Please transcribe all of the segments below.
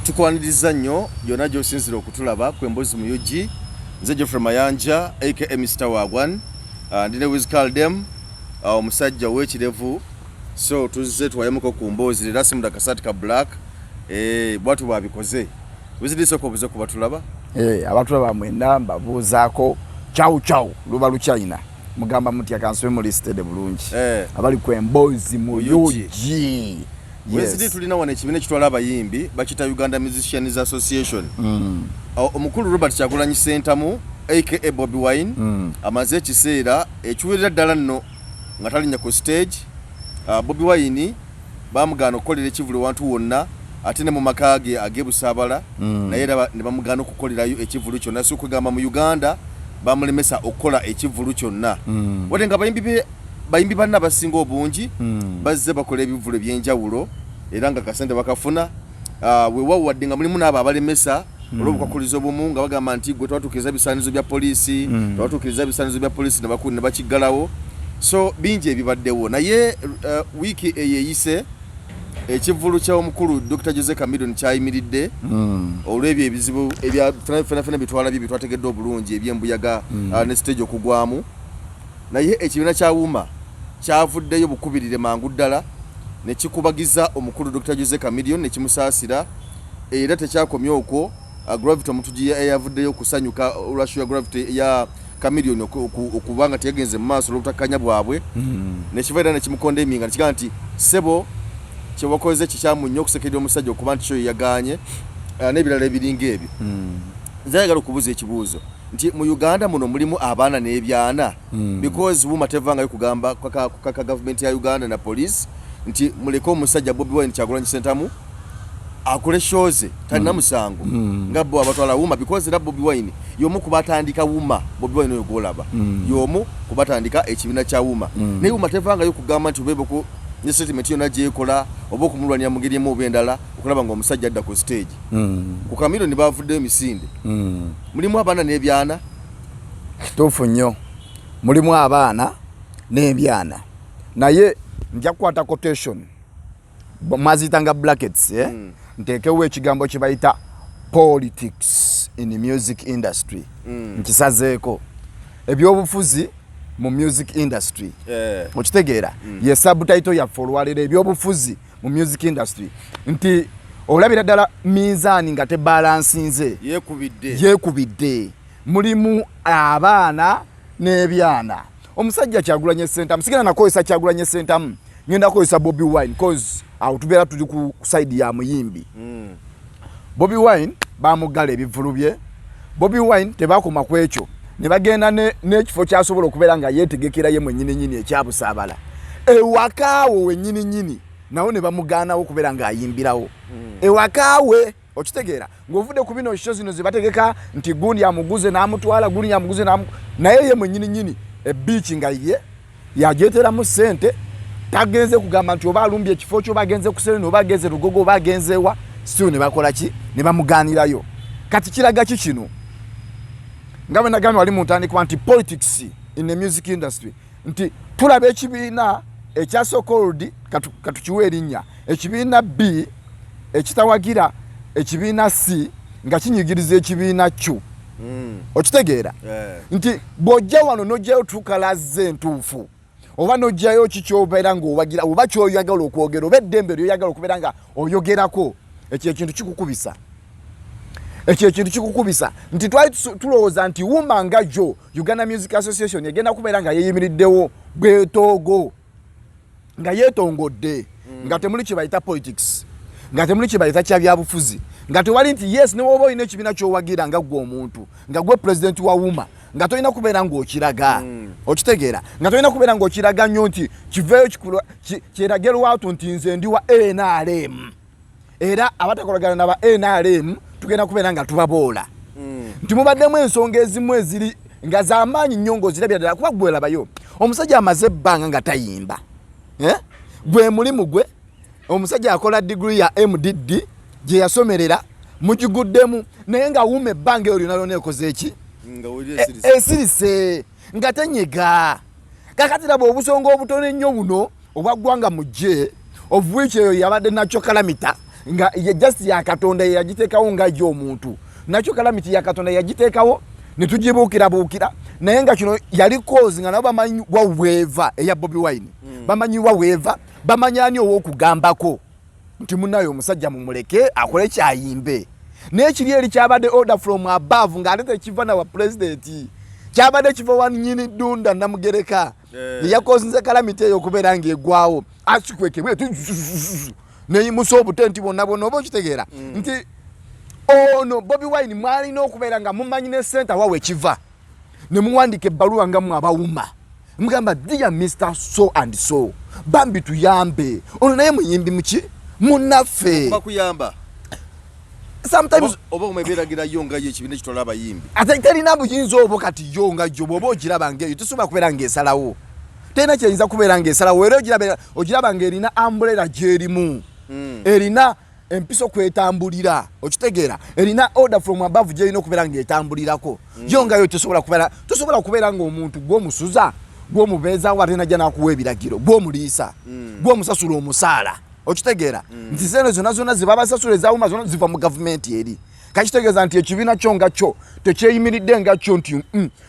tukwaniriza nnyo yonna gy'osinzira okutulaba ku Emboozi mu UG. Nze Geoffrey Mayanja aka Mr. Wagwan ndine Wiz Kaldem omusajja w'ekirevu. So tuzze twayemuko ku Mboozi leero simu dakasati ka black bwatu babikoze wizidisoko obuze kuba tulaba abatulaba mwenda mbabuuzaako chow luba luchina mugamba mutya kanswe mu listed bulungi abali ku Emboozi mu UG. Wezidi tulina wana ekibiina ekitwala abayimbi bakita Uganda Musicians Association. Omukulu Robert Kyagulanyi Ssentamu aka Bobi Wine amaze ekiseera ekiwerera ddala nno nga talinya ku stage. Bobi Wine bamugana okukolera ekivulu wantu wonna ate ne mu maka ge agebusaabala naye ne bamugana okukolerayo ekivulu kyonna so kugamba mu Uganda bamulemesa okukola ekivulu kyonna. Wate nga bayimbi banna basinga obungi bazze bakola ebivulu ebyenjawulo era nga kasente bakafuna weewawo wadde nga mulimu n'abo abalemesa olw'obukwakkulizo obumu nga bagamba nti gwe twatuukiriza ebisaanizo bya poliisi ne bakiggalawo. So bingi ebibaddewo naye wiiki eyeyise ekivulu ky'omukulu Dr. Jose Chameleon kyayimiridde olw'ebyo ebizibu ffenna bitwalabye bitwategedde obulungi eby'embuyaga ne stage okugwamu. Naye ekibiina kyawuma kyavuddeyo bukubirire mangu ddala ne kikubagiza omukulu Dr. Jose Chameleon ne kimusaasira era tekyakomye okwo. Gravity omutugi eyavuddeyo okusanyuka olwashuya Gravity ya Chameleon okubanga teyagenze mu maaso olw'obutakanya bwabwe ne kivaira ne kimukondeminga nekigaa nti sebo kyewakoze kikyamu nnyo okusekerera omusajja okuba nti kyo yaganye n'ebirala ebiringa ebyo. Nze ayagala okubuuza ekibuuzo nti mu Uganda muno mulimu abaana n'ebyana because buma tevangayo kugamba kaka government ya Uganda na police nti muleke omusajja Bobi Wine Kyagulanyi Ssentamu akole shows talina musango nga bo abatwala wuma because era Bobi Wine yomu kubatandika wuma Bobi Wine oyo golaba yomu kubatandika ekibiina kya wuma naye wuma tevangayo kugamba nti obebe ko ne statement yona gyekola oba okumulwanira mu ngeri emu oba endala okulaba nga omusajja adda ku stage. Ku Chameleon ne bavuddeyo emisinde. Mulimu abaana n'ebyana. Kituufu nnyo mulimu abaana n'ebyana naye nja kukwata quotation mwaziyitanga brackets nteekewo ekigambo kye bayita politics in the music industry. Nkisazeeko ebyobufuzi mu music industry okitegeera ye subtitle ya folwarira ebyobufuzi mu music industry nti olabira ddala minzaani nga tebalansinze yeekubidde mulimu abaana n'ebyana. Omusajja Kyagulanyi Ssentamu sigenda nakozesa Kyagulanyi Ssentamu ngenda kozesa Bobi Wine cause awo tubeera tuli ku side ya muyimbi. Bobi Wine bamugala ebivulu bye. Bobi Wine tebakoma ku ekyo ne bagenda n'ekifo kyasobola okubeera nga yeetegekera ye mwennyini ekyabusaabala ewakaawo wennyini nawo ne bamugaanawo okubeera ng'ayimbirawo ewakaawe okitegeera ng'ovudde ku bino show zino ze bategeka nti gundi amuguze n'amutwala gundi amuguze naye ye mwennyini ebiici nga ye yagyeteramu ssente tagenze kugamba nti oba alumbye ekifo kyo bagenze kusere oba agenze Lugogo oba agenzewa siyo ne bakola ki ne bamugaanirayo. Kati kiraga ki kino ngabe nagambye wali mu ntandikwa nti politics in the music industry nti tulaba ekibiina ekya so-called katukiwa erinnya ekibiina B ekitawagira ekibiina C nga kinyigiriza ekibiina Q. Okitegeera nti bw'ojja wano n'ojjayo tukalaze entuufu oba n'ojjayo kikyobeera ng'owagira oba kyoyagala okwogera oba eddembe lyoyagala okubeera nga oyogerako ekyo ekintu kikukubisa nti twali tulowooza nti wuma nga jo Uganda Music Association egenda kubeera nga yeeyimiriddewo bwetoogo nga yeetongodde nga temuli kye bayita politics nga temuli kye bayita kya byabufuzi nga tewali nti yes ne woba olina ekibiina kyowagira nga gwe omuntu nga gwe president wa wuma nga tolina kubeera ng'okiraga okitegeera nga tolina kubeera ng'okiraga nnyo nti kiveeyo kyerage lwatu nti nze ndi wa NRM era abatakolagana naba NRM tugenda kubeera nga tubaboola nti mubaddemu ensonga ezimu eziri nga z'amaanyi nnyo ng'ozirabira ddala kuba gwe labayo omusajja amaze ebbanga nga tayimba gwe mulimu gwe omusajja akola degree ya MDD gye yasomerera mukiguddemu naye nga wuuma ebbanga eyo lyonna lyonna ekoze eki esirise nga tenyega kakati laba obusonga obutono ennyo buno obwaggwanga mu gye of which eyo yabadde nakyo kalamita nga ye just ya Katonda yagitekawo nga jo omuntu nakyo calamity ya Katonda yagitekawo ne tugibuukira naye nga kino yali cause nga nabo bamanyi wa weva eya Bobi Wine bamanyi wa weva bamanyani ow'okugambako nti munayo omusajja mumuleke akole kyayimbe n'ekiri eri kyabadde order from above ng'ate kiva na wa president kyabadde kiva wani nyini Dunda Namugereka yakozinze calamity eyo okubeera ng'egwawo akikwekebwe neyimusa obutenti bonna bonna oba okitegeera nti ono Bobi Wine mwalina okubeera nga mumanyi ne center wawe kiva ne muwandika ebbaluwa nga mu abawuma mugamba dear Mr. So and so bambi tuyambe ono naye muyimbi muki munaffe bakuyamba sometimes oba umeberagira yonga yekibine kitwala abayimbi ate terina buyinza obo kati yonga jobo oba ogiraba ngeyo tusobola kubeera ng'esalawo tena kyeyinza kubeera ng'esalawo era ogiraba ng'erina umbrella gyerimu erina empiso kwetambulira okitegeera erina order from above gyerina okubeera ng'etambulirako yongayo tusobola kubeera ng'omuntu gw'omusuza gw'omubeezaawo ate najja n'akuwa ebiragiro gw'omuliisa gw'omusasula omusaala okitegeera nti sente zonna zebabasasula ezaawuma zonna ziva mu gavumenti eri kakitegeeza nti ekibiina kyo nga kyo tekyeyimiridde nga kyo nti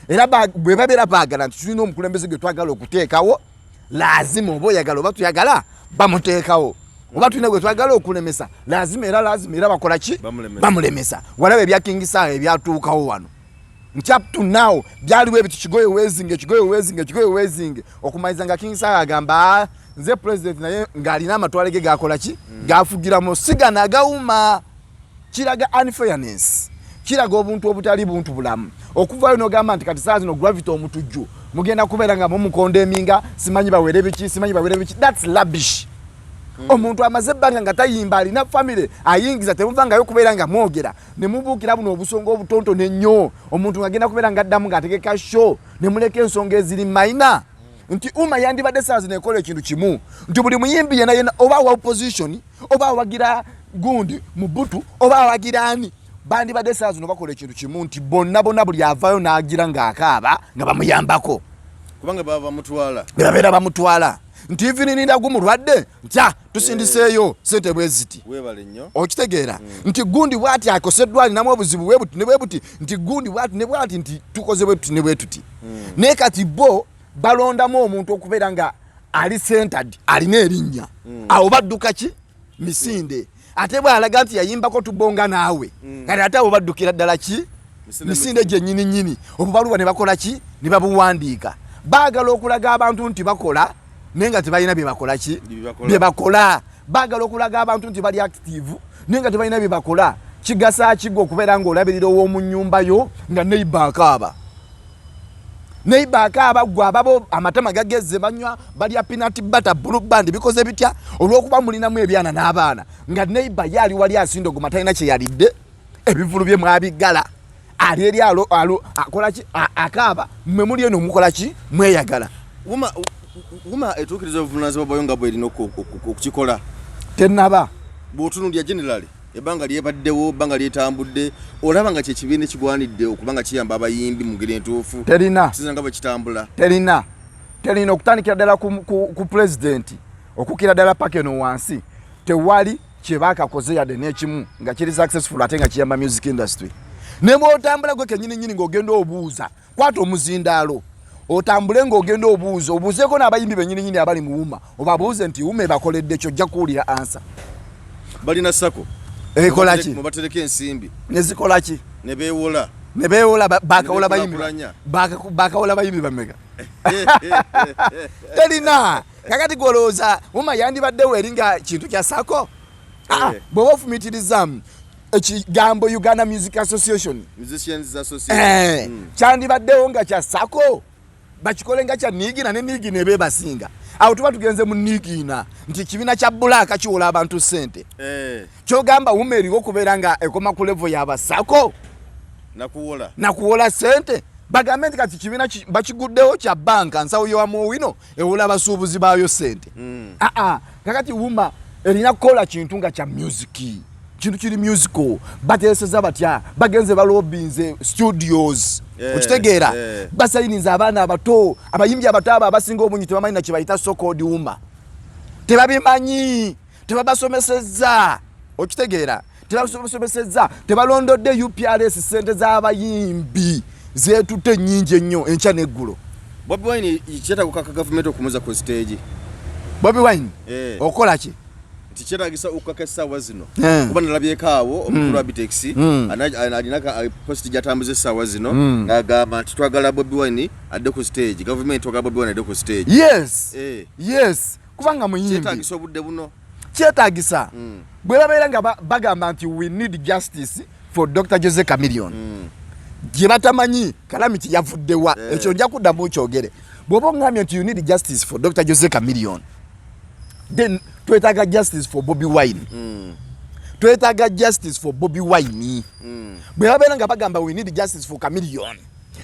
era bwe babeera baagala nti tulina omukulembeze gwe twagala okuteekawo lazima oba oyagala oba tuyagala bamuteekawo oba tulina gwe twagala okulemesa lazima era bakola ki bamulemesa walaba ebya King Saha ebyatuukawo wano nti up to now byaliwo ebiti kigoye wezinge okumaliza nga King Saha agamba nze president naye ng'alina amatwale ge gakola ki gafugiramu sigana agawuma kiraga unfairness kiraga obuntu obutali buntu bulamu okuvayo n'ogamba nti kati saa zino gravity omutujju mugenda kubeera nga mumukondeminga simanyi bawere biki that's rubbish omuntu amaze ebbanga nga tayimba alina family ayingiza temuvangayo kubeera nga mwogera ne mubuukira buno obusonga obutonto nnyo omuntu ng'agenda kubeera nga addamu ng'ategeka show ne muleka ensonga eziri mayina nti yandibadde saa zino ekola ekintu kimu nti buli muyimbi yena oba wa opposition oba awagira gundi mu butu oba awagira ani bandibadde saa zino bakola ekintu kimu nti bonna buli avaayo n'agira ng'akaaba nga bamuyambako kubanga babeera bamutwala nti ivininda gumulwadde ntya tusindiseeyo sente bweziti webale nnyo okitegeera nti gundi bwati akoseddwa alinamu obuzibu bwebuti ne bwebuti nti gundi bwati ne bwati nti tukoze bwetuti ne bwetuti naye kati bo balondamu omuntu okubeera nga ali centered alina erinnya awo badduka ki misinde ate bw'alaga nti yayimbako tubonga naawe kati ate abo baddukira ddala ki misinde gye nnyini obubaluwa ne bakola ki ne babuwandiika baagala okulaga abantu nti bakola naye nga tebalina bye bakola ki bye bakola baagala okulaga abantu nti bali active naye nga tebalina bye bakola kigasa kigo okubeera ng'olabirira ow'omu nnyumba yo nga neighbor akaaba gwe ababo amatama gagezze banywa balya peanut butter blue band bikoze bitya olw'okuba mulinamu ebyana n'abaana nga neighbor yali wali asindogoma talina kye yalidde ebivulu bye mwabigala ali eri akola ki akaaba mmwe muli eno mukola ki mweyagala wuma etuukiriza obuvunaanyizibwa bwayo nga bwerina okukikola tennaba bw'otunuulya generally ebbanga lyebaddewo ebbanga lyetambudde olaba nga kyekibiina ekigwanidde okuba nga kiyamba abayimbi mu ngeri entuufu terina kisinza nga bwe kitambula terina okutandikira ddala ku pulezidenti okukira ddala paka eno wansi tewali kye baakakoze yadde n'ekimu nga kiri successful ate nga kiyamba music industry ne bw'otambula gwe kennyini ng'ogenda obuuza kwata omuzindaalo otambule ng'ogenda obuuzeeko n'abayimbi bennyini abali mu wuma obabuuze nti wuma ebakoledde kyojja kuwulira ansa balina sako ekola ki mubatereka ensimbi nezikola ki ne beewola bakawola bayimbi bameka terina kakati golooza wuma yandibaddewo eringa kintu kya sako bw'oba ofumitiriza ekigambo Uganda Music Association kyandibaddewo nga kya sako bakikole nga kya niigina ne niigina ebeebasinga awo tuba tugenze mu niigina nti kibiina kya bulaaka kiwola abantu ssente kyogamba wuma eriwo okubeera nga ekoma ku levo y'abasako nakuwola ssente bagambe nti kati kibiina bakiguddewo kya banka nsawo yowamuwino ewola abasuubuzi baayo ssente kakati wuma erina kukola kintu nga kya musiki kintu kiri musical bateeseza batya bagenze balobinze studios okitegeera basayiniza abaana abato abayimbi abato abo abasinga obungi tebamanyi na kye bayita so-called wuma tebabimanyi tebabasomesezza okitegeera tebasobosezza tebalondodde UPRS sente z'abayimbi zeetute nnyingi ennyo enkya n'eggulo. Bobi Wine kyetaaga ku gavumenti okumuza ku stage. Bobi Wine okola ki? Tikyetagisa okukaka essaawa zino kuba nalabyeko awo omukulu wa Bitex alina post gyatambuza essaawa zino ng'agamba nti twagala Bobi Wine adde ku stage, gavumenti twagala Bobi Wine adde ku stage. Yes kubanga muyimbi kyetagisa obudde buno kyetagisa bwe babeera nga bagamba nti we need justice for Dr. Jose Chameleon gye batamanyi Calamity yavuddewa ekyo nja kuddamu kyogere bw'oba ngambye nti you need justice for Dr. Jose Chameleon then twetaaga justice for Bobi Wine twetaaga justice for Bobi Wine bwe babeera nga bagamba we need justice for Chameleon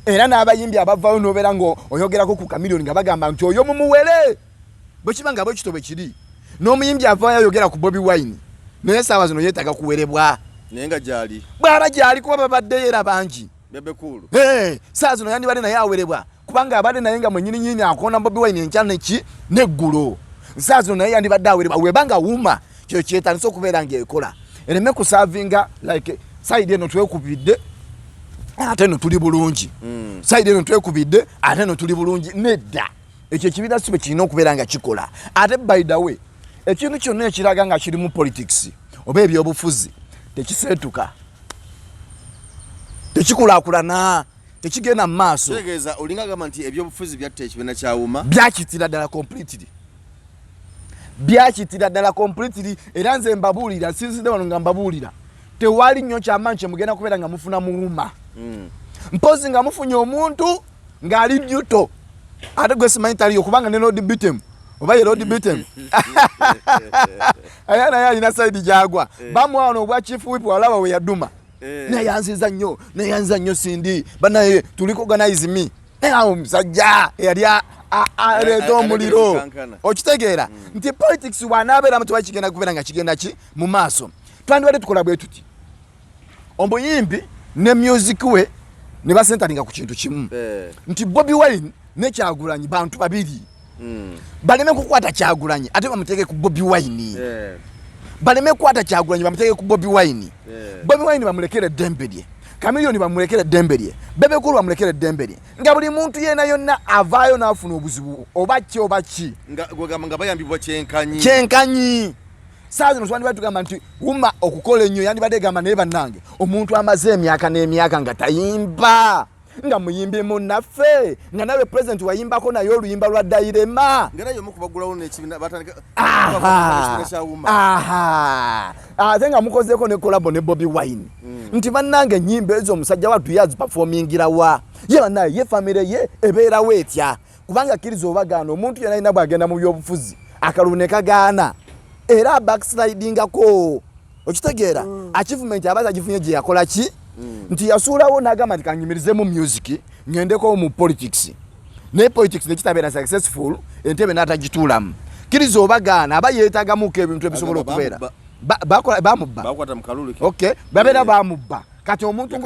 era n'abayimbi abavaayo n'obeera nga oyogerako ku Chameleon nga bagamba nti oyo mumuwere bwe kiba nga bwe kito bwe kiri n'omuyimbi avaayo ayogera ku Bobi Wine naye essaawa zino yeetaaga kuwerebwa naye nga gyali bw'aba gyali kuba babaddeyo era bangi bebekulu saa zino yandibadde naye awerebwa kubanga abadde naye nga mwennyininyini akoona Bobi Wine enkya neki n'eggulo saa zino naye yandibadde awerebwa webanga wuuma kyo kyetandisa okubeera ng'ekola ereme kusaavinga like sayidi eno twekubidde ate eno tuli bulungi sayidi eno twekubidde ate eno tuli bulungi nedda ekyo ekibiina si bwe kirina okubeera nga kikola ate by the way ekintu kyonna ekiraga nga kiri mu politics oba ebyobufuzi tekiseetuka tekikulaakulana tekigenda mu maaso tegeeza olinga gamba nti ebyobufuzi byatta ekibiina kyawuma byakitira ddala completely byakitira ddala completely era nze mbabuulira sinzidde wano nga mbabuulira tewali nnyo kyamaanyi kye mugenda kubeera nga mufuna muwuma mpozi nga mufunye omuntu ng'ali nyuto ate gwe simanyi taliyo kubanga ne Lord Bitem oba ye Lord Bitem aya naye alina sayidi gyagwa bamuwa wano obwa chief whip walaba we yaduma neyanziza nnyo sindi banaye tuliko organize me awo musajja yali aleeta omuliro okitegeera nti politics wanaabeeramu tewa kigenda kubeera nga kigenda ki mu maaso twandibadde tukola bwe tuti omuyimbi ne music we ne basentalinga ku kintu kimu nti Bobi Wine ne Kyagulanyi bantu babiri baleme kukwata Kyagulanyi ate bamuteeke ku Bobi Wine baleme kukwata Kyagulanyi bamuteeke ku Bobi Wine Bobi Wine bamulekere eddembe lye Chameleon bamulekere eddembe lye Bebekulu bamulekere eddembe lye nga buli muntu yeena yonna avaayo n'afuna obuzibu oba ki nga bayambibwa kyenkanyi saa zino twandibadde tugamba nti wuma okukola ennyo yandibadde gamba naye bannange omuntu amaze emyaka n'emyaka nga tayimba nga muyimbi munnaffe nga nawe president wayimbako naye oluyimba lwa Dairema ate nga mukozeeko ne kolabo ne Bobi Wine nti bannange ennyimba ezo omusajja wattu yaziperformingirawa ye bannaye ye famire ye ebeerawo etya kubanga kkiriza obagaana omuntu yena alina bw'agenda mu byobufuzi akalulu ne kagaana era backslidingako okitegeera achievement abaza agifunye gye yakola ki nti yasuulawo n'agamba nti kanyimirizemu music ngendeko mu politics naye politics nekitabeera successful entebe n'atagituulamu kkiriza obagaana aba yeetagamuko ebintu ebisobola okubeera bamubba okay babeera bamubba kati omuntu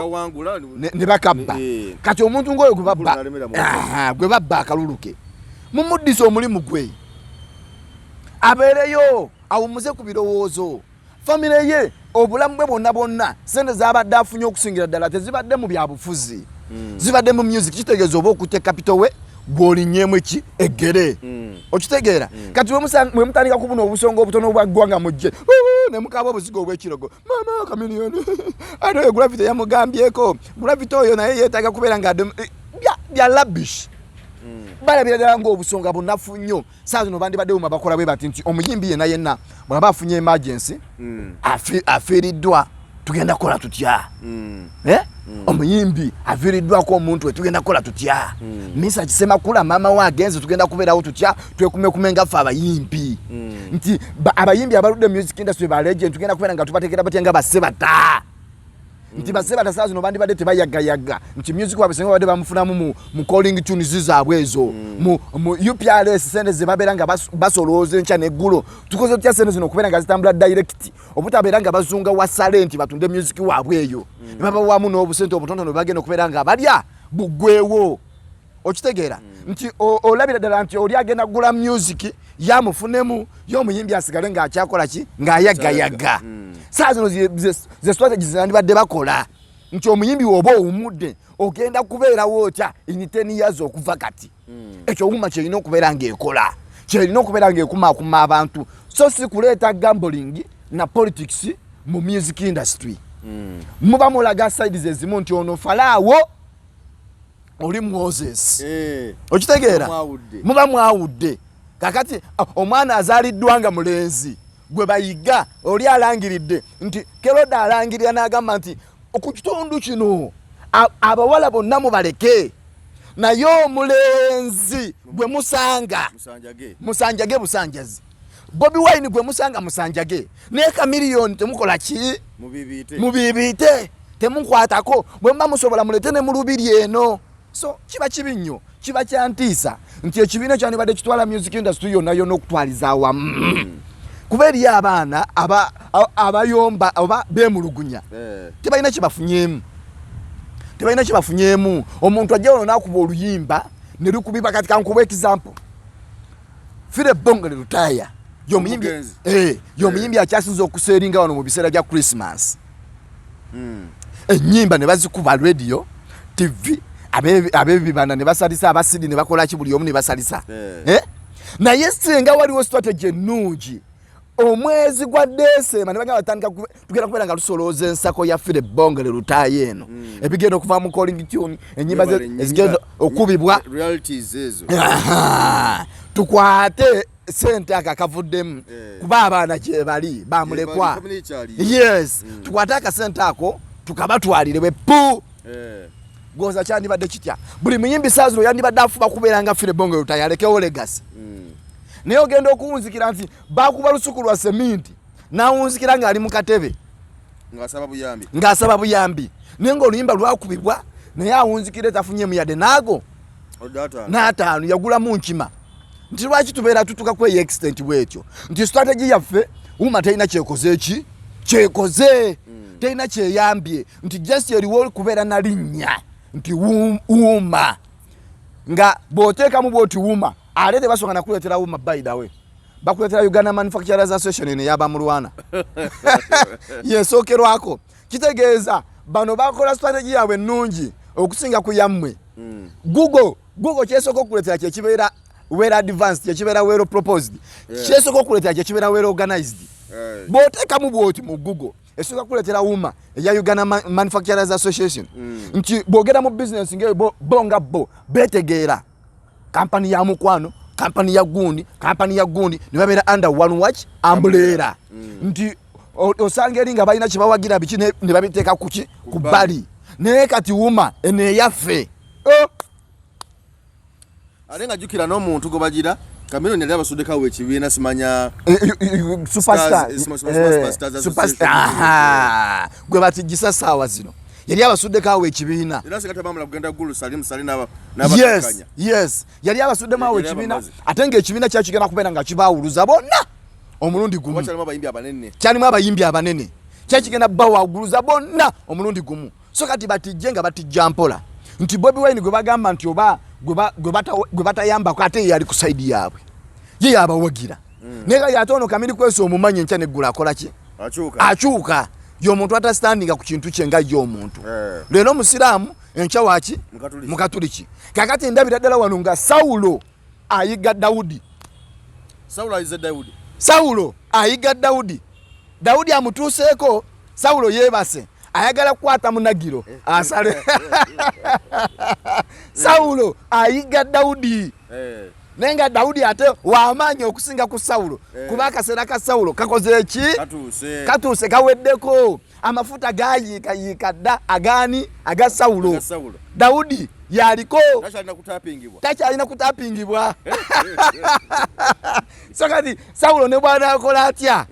ne bakabba kati omuntu ng'oyo gwe babba akalulu ke mumuddisa omulimu gwe abeereyo awumuze ku birowoozo famire ye obulamu bwe bonna sente z'abadde afunye okusingira ddala tezibadde mu byabufuzi zibadde mu music kitegeeza oba okutte capital we gw'olinnyeemu eki eggere okitegeera kati bwe mutandika kubuna obusonga obutono obwaggwanga mujje ne mukaaba obuzigo obw'ekirogo mama Chameleon ate oyo Gravity yamugambyeko Gravity oyo naye yeetaaga kubeera nga bya labish balabira ddala ng'obusonga bunafu nnyo saa zino bandibadde buma bakola bwe bati nti omuyimbi yenna bw'aba afunye emergency afiiriddwa tugenda kukola tutya omuyimbi afiiriddwako omuntu we tugenda kukola tutya Misa Kisemakula maama we agenze tugenda kubeerawo tutya twekumekume ngaffe abayimbi nti abayimbi abaludde music industry ba legend tugenda kubeera nga tubateekera batya nga basebata nti basebata saa zino bandibadde tebayagayaga nti music wabesenga badde bamufunamu mu calling tunes zaabwe ezo mu UPRS sente ze babeera nga basolooza enkya n'eggulo tukoze tutya sente zino okubeera nga zitambula direct obutabeera nga bazunga wasale nti batunde music waabwe eyo ne babawamu n'obusente obutonotono bagenda okubeera nga balya buggwewo okitegeera nti olabira ddala nti oli agenda kugula music yamufunemu y'omuyimbi asigale ng'akyakola ki ng'ayagayaga saa zino ze strategies zandibadde bakola nti omuyimbi oba owumudde ogenda kubeerawo otya in 10 years okuva kati ekyo wuma kyerina okubeera ng'ekola kyerina okubeera ng'ekumaakuma abantu so si kuleeta gambling na politics mu music industry muba mulaga sides ezimu nti ono falaawo oli Moses okitegeera muba mwawudde kakati omwana azaaliddwa nga mulenzi gwe bayiga oli alangiridde nti Keroda alangirira n'agamba nti ku kitundu kino abawala bonna mubaleke naye omulenzi gwe musanga musanjage busanjazi Bobi Wine gwe musanga musanjage ne Chameleon temukola ki mubibiite temukwatako bwe mba musobola mulete ne mulubiri eno so kiba kibi nnyo kiba kyantiisa nti ekibiina kyandibadde kitwala music industry yonna yonna okutwaliza awamu kuba eri abaana abayomba oba beemulugunya tebalina kibafunyeemu omuntu ajja ono n'akuba oluyimba ne lukubiba kati kankuba example Ffe Twagala Adde y'omuyimbi akyasinza okuseeringa wano mu biseera bya Christmas ennyimba ne bazikuba radio TV abebibanda ne basalisa abasidi ne bakola ki buli omu ne basalisa naye singa waliwo strategy ennungi omwezi gwa December ne bagamba batandika tugenda kubeera nga lusolooza ensako ya Ffe Twagala Adde eno ebigenda okuva mu calling tune ennyimba ezigenda okubibwa realities ezo tukwate sente akakavuddemu kuba abaana gye bali bamulekwa yes tukwate akasente ako tukabatwalire bwe goza kyandibadde kitya buli muyimbi saaziro yandibadde afuba kubeera nga Ffe Twagala Adde yalekewo legacy naye ogenda okuwunzikira nti bakuba lusuku lwa seminti nawunzikira ng'ali mu katebe ng'asaba buyambi naye ng'oluyimba lwakubibwa naye awunzikire tafunyemu yadde naago n'ataano yagulamu nkima nti lwaki tubeera tutuka kweyo extent bwetyo nti strategy yaffe wuma terina kyekoze terina kyeyambye nti just eriwo kubeera na linnya nti wuma nga bw'oteekamu bw'oti wuma ate tebasonga nakuleetera wuma by the way bakuleetera Uganda Manufacturers Association yaba mulwana yesookerwako kitegeeza bano bakola strategy yaabwe ennungi okusinga ku yammwe Google kyesooka okuleetera kyekibeera well advanced kyekibeera well proposed kyesooka okuleetera kyekibeera well organized bw'oteekamu bw'oti mu Google esooka kuleetera wuma eya Uganda Manufacturers Association nti bwogera mu business ngeyo bonga bo betegeera kampani ya mukwano kampani ya gundi ne babeera under one watch umbrella nti osanga eri nga balina kyebawagira biki ne babiteeka kuki ku bbali naye kati wuma ene yaffe ate nga jjukira n'omuntu gwe bagira Chameleon yali abasuddekawo ekibiina simanya superstar gwe batijjisa saawa zino yali abasuddekawo ekibiina yes yali abasuddemawo ekibiina ate ng'ekibiina kyakigenda kubeera nga kibaawuluza bonna omulundi gumu kyalimu abayimbi abanene kyakigenda bawaguluza bonna omulundi gumu so kati batijje nga batijja mpola nti Bobi Wine gwe bagamba nti oba gwe batayambako ate yali ku saidi yaabwe ye yabawagira naye yate ono Kamili kwesa omumanyi enkya neggula akola ki akyuka y'omuntu atastandinga ku kintu kye nga y'omuntu leero omusiraamu enkya waki mukatuliki kakati ndabira ddala wano nga Sawulo ayiga Dawudi Dawudi amutuuseeko Sawulo yeebase ayagala kukwata munagiro asale Sawulo ayiga Dawudi nenga Dawudi ate wamaanyi okusinga ku Sawulo kuba akaseera ka Sawulo kakoze eki katuuse kaweddeko amafuta gayika dda agaani aga Sawulo Dawudi yaliko takyalina kutapingibwa so kati Sawulo ne bwana akola atya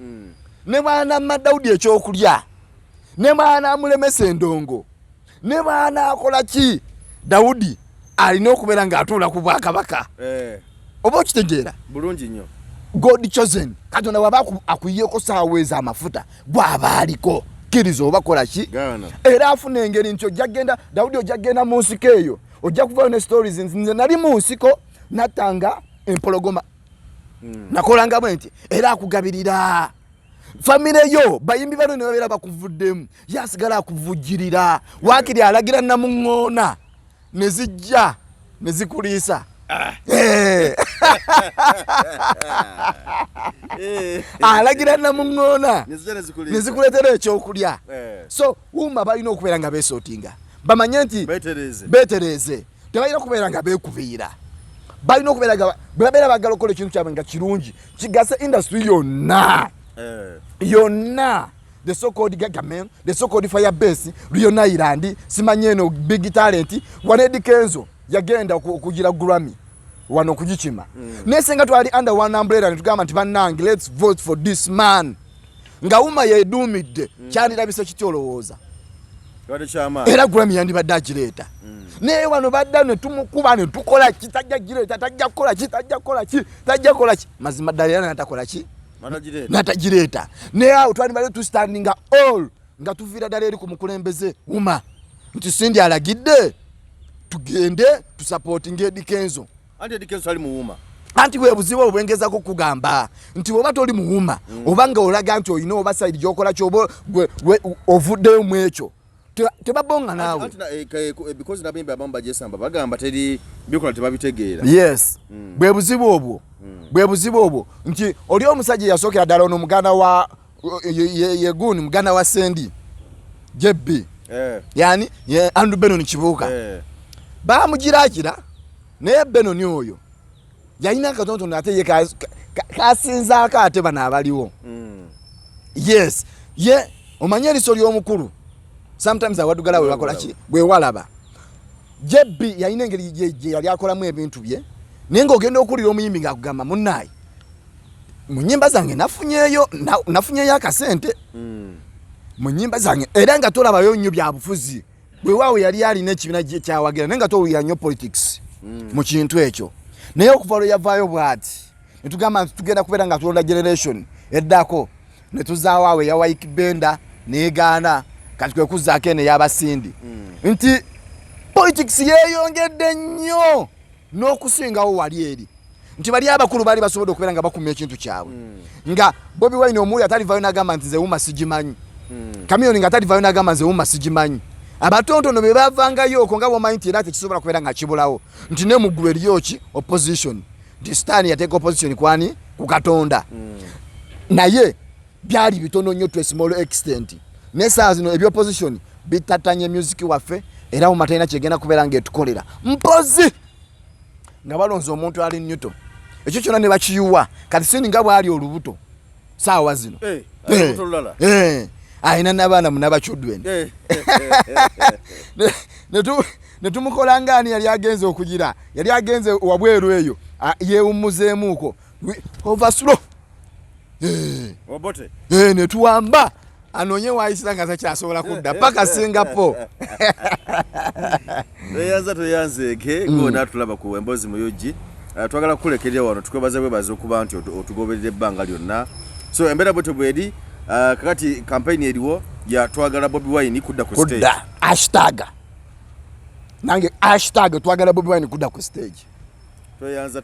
ne bwana amma Dawudi ekyokulya ne bwana amulemesa endongo ne bwana akola ki Dawudi alina okubeera ng'atuula ku bwakabaka oba okitegeera bulungi nnyo God chosen Katonda waba akuyeko saawa ez'amafuta bw'aba aliko kkiriza oba kola ki era afuna engeri nti ojja genda Dawudi ojja genda mu nsiko eyo ojja kuvaayo ne stories nze nali mu nsiko nattanga empologoma nakolanga bwenti era akugabirira famire yo bayimbi bano ne babera bakuvuddemu yasigala akuvujjirira wakiri alagira namungona nezijja nezikulisa alagira namungona nezikuletera ekyokulya so uma balina okubeera nga beesootinga bamanye nti beetereze tebalina okubeera nga beekubiira balina okubeera nga bwebabeera bagala okukola ekintu kyabwe nga kirungi kigasa industry yonna the so-called Gagamen, the so-called Firebase, Rion Island, Simanyeno, Big Talent, Wanedi Kenzo, yagenda kugira Grammy, wano kujichima. Nesenga twali under one umbrella and government banang, let's vote for this man. Ngauma ye dumide, chani labisa chitolowoza. Era Grammy yandi badajireta. Ne wano badane tumukuba ne tukola kitajja gireta, tajja kola chi. Mazima Daliana natakola chi. Natajireta ne awo twali bale tu standing all nga tuvira dale eri ku mukulembeze uma nti sindi alagidde tugende tu supporting Eddy Kenzo ali muuma anti we buzibu obwengeza ko kugamba nti oba toli muuma obanga olaga nti oyino oba side jokola kyobo ovudde mu ekyo tebabonga nawe because nabimba abamba jesamba bagamba teri bikola tebabitegeera yes bwe buzibu obwo nti oli omusajja yasokera ddala ono muganda wa yeguni muganda wa Sendi Jebbi yani Andu Benon Kibuuka bamugirakira naye Benon oyo yalina katono ate ye kasinza ate bana abaliwo yes ye omanye eriso ly'omukulu sometimes awadugala we bakola ki bwe walaba Jebbi yalina engeri yali akolamu ebintu bye nengo ogenda okulira omuyimbi ng'akugamba munnaye mu nnyimba zange nafunyeyo akasente mu nnyimba zange era nga tolabayo nnyo bya bufuzi bwe waawe yali alina ekibiina kyawagira naye nga towulira nnyo politics mu kintu ekyo naye okuva lwe yavaayo bw'ati ne tugamba nti tugenda kubeera nga tulonda generation eddako ne tuzaawo awo eya Waiki Benda neegaana kati kwe kuzzaako eno ey'Abasindi nti politics yeeyongedde nnyo n'okusingawo wali eri nti bali abakulu bali basobodde okubeera nga bakumya ekintu kyabwe nga Bobi Wine omuli atalivayo n'agamba nti nze uma sigimanyi Chameleon nga atalivayo n'agamba nze uma sigimanyi abatontono be bavangayo okwo nga bw'omanyi nti era tekisobola kubeera nga kibulawo nti ne muggulu eriyo ki opposition nti Stan yateeka opposition kwani ku Katonda naye byali bitono nnyo to a small extent n'essaawa zino eby'opposition bitatanye music waffe era mu matalina kyegenda kubeera ng'etukolera mpozi nga balonze omuntu ali Newton ekyo kyonna ne bakiyuwa kati sini nga bwali olubuto saawa zino ayina n'abaana munabakyuddweni ne tumukola ng'ani yali agenze okugira yali agenze wabweru eyo yeewummuzeemuuko ovasulo ne tuwamba anoonye waayisira nga takyasobola kudda paka Singapore toyanzeeke gona tulaba ku emboozi muyugi twagala kukulekerera wano tukwebaza bwebaza okuba nti otugoberera ebbanga lyonna so embeera bwetyo bweri kakati campaign eriwo ya twagala Bobi Wine kudda ku stage nange hashtag twagala Bobi Wine kudda ku stage toyanza